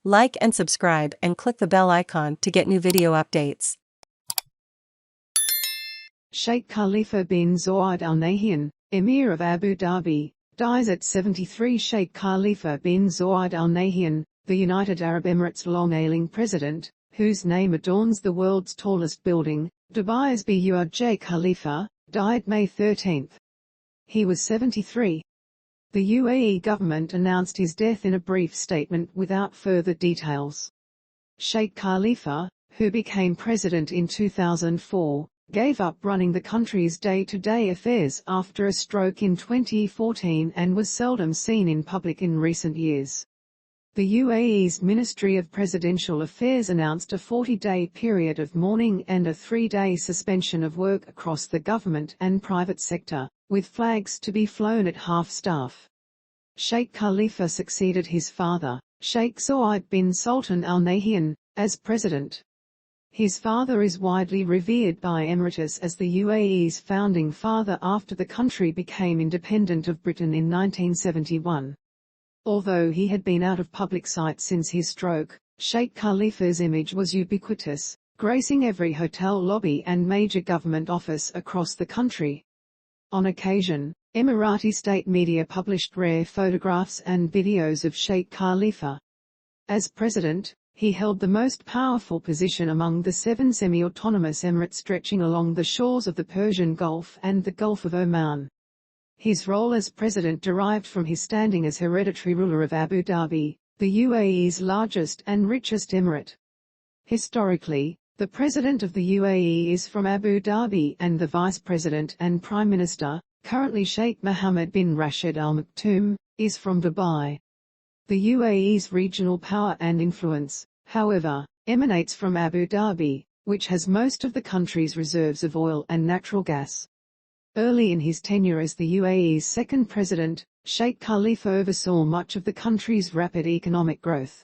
Like and subscribe and click the bell icon to get new video updates. Sheikh Khalifa bin Zayed Al Nahyan, Emir of Abu Dhabi, dies at 73. Sheikh Khalifa bin Zayed Al Nahyan, the United Arab Emirates' long-ailing president, whose name adorns the world's tallest building, Dubai's Burj Khalifa, died May 13. He was 73. The UAE government announced his death in a brief statement without further details. Sheikh Khalifa, who became president in 2004, gave up running the country's day-to-day affairs after a stroke in 2014 and was seldom seen in public in recent years. The UAE's Ministry of Presidential Affairs announced a 40-day period of mourning and a 3-day suspension of work across the government and private sector, with flags to be flown at half-staff. Sheikh Khalifa succeeded his father, Sheikh Zayed bin Sultan Al Nahyan, as president. His father is widely revered by Emiratis as the UAE's founding father after the country became independent of Britain in 1971. Although he had been out of public sight since his stroke, Sheikh Khalifa's image was ubiquitous, gracing every hotel lobby and major government office across the country. On occasion, Emirati state media published rare photographs and videos of Sheikh Khalifa. As president, he held the most powerful position among the 7 semi-autonomous emirates stretching along the shores of the Persian Gulf and the Gulf of Oman. His role as president derived from his standing as hereditary ruler of Abu Dhabi, the UAE's largest and richest emirate. Historically, the president of the UAE is from Abu Dhabi and the vice president and prime minister, currently Sheikh Mohammed bin Rashid Al Maktoum, is from Dubai. The UAE's regional power and influence, however, emanates from Abu Dhabi, which has most of the country's reserves of oil and natural gas. Early in his tenure as the UAE's second president, Sheikh Khalifa oversaw much of the country's rapid economic growth.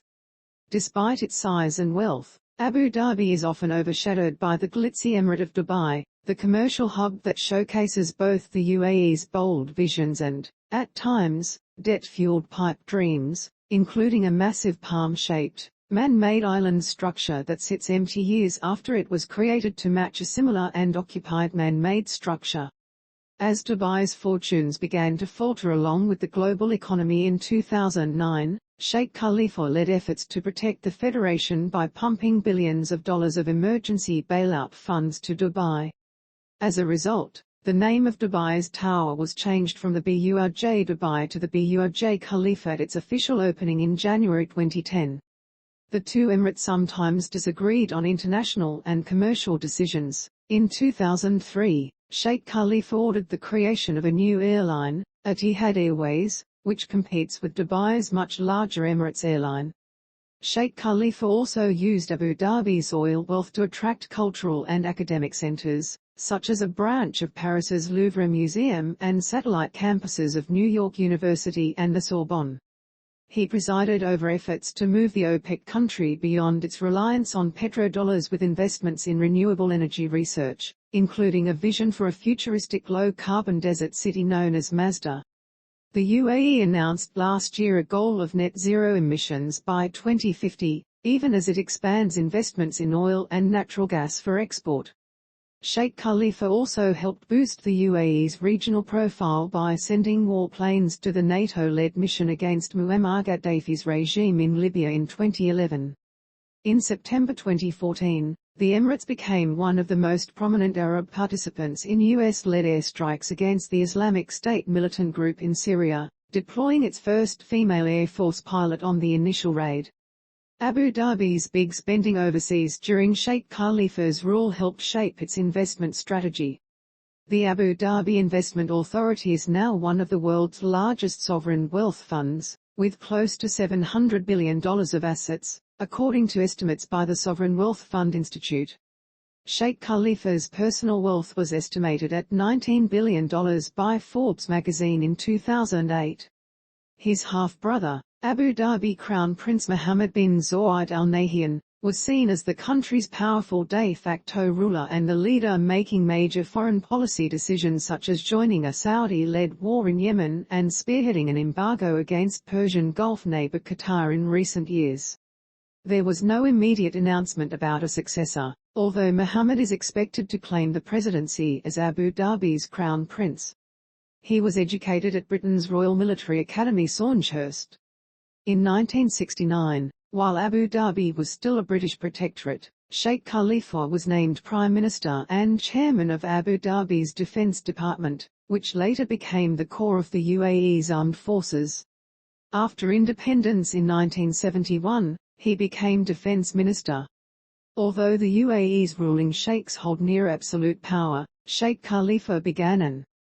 Despite its size and wealth, Abu Dhabi is often overshadowed by the glitzy Emirate of Dubai, the commercial hub that showcases both the UAE's bold visions and, at times, debt-fueled pipe dreams, including a massive palm-shaped, man-made island structure that sits empty years after it was created to match a similar and occupied man-made structure. As Dubai's fortunes began to falter along with the global economy in 2009, Sheikh Khalifa led efforts to protect the federation by pumping billions of dollars of emergency bailout funds to Dubai. As a result, the name of Dubai's tower was changed from the Burj Dubai to the Burj Khalifa at its official opening in January 2010. The two emirates sometimes disagreed on international and commercial decisions. In 2003, Sheikh Khalifa ordered the creation of a new airline, Etihad Airways, which competes with Dubai's much larger Emirates Airline. Sheikh Khalifa also used Abu Dhabi's oil wealth to attract cultural and academic centers, such as a branch of Paris's Louvre Museum and satellite campuses of New York University and the Sorbonne. He presided over efforts to move the OPEC country beyond its reliance on petrodollars with investments in renewable energy research, including a vision for a futuristic low-carbon desert city known as Mazda. The UAE announced last year a goal of net zero emissions by 2050, even as it expands investments in oil and natural gas for export. Sheikh Khalifa also helped boost the UAE's regional profile by sending warplanes to the NATO-led mission against Moammar Gaddafi's regime in Libya in 2011. In September 2014, the Emirates became one of the most prominent Arab participants in US-led airstrikes against the Islamic State militant group in Syria, deploying its first female Air Force pilot on the initial raid. Abu Dhabi's big spending overseas during Sheikh Khalifa's rule helped shape its investment strategy. The Abu Dhabi Investment Authority is now one of the world's largest sovereign wealth funds, with close to $700 billion of assets, according to estimates by the Sovereign Wealth Fund Institute. Sheikh Khalifa's personal wealth was estimated at $19 billion by Forbes magazine in 2008. His half-brother, Abu Dhabi Crown Prince Mohammed bin Zayed Al Nahyan, was seen as the country's powerful de facto ruler and the leader making major foreign policy decisions such as joining a Saudi-led war in Yemen and spearheading an embargo against Persian Gulf neighbor Qatar in recent years. There was no immediate announcement about a successor, although Mohammed is expected to claim the presidency as Abu Dhabi's crown prince. He was educated at Britain's Royal Military Academy Saundershurst. In 1969, while Abu Dhabi was still a British protectorate, Sheikh Khalifa was named Prime Minister and Chairman of Abu Dhabi's Defence Department, which later became the core of the UAE's armed forces. After independence in 1971, he became Defence Minister. Although the UAE's ruling sheikhs hold near absolute power, Sheikh Khalifa began an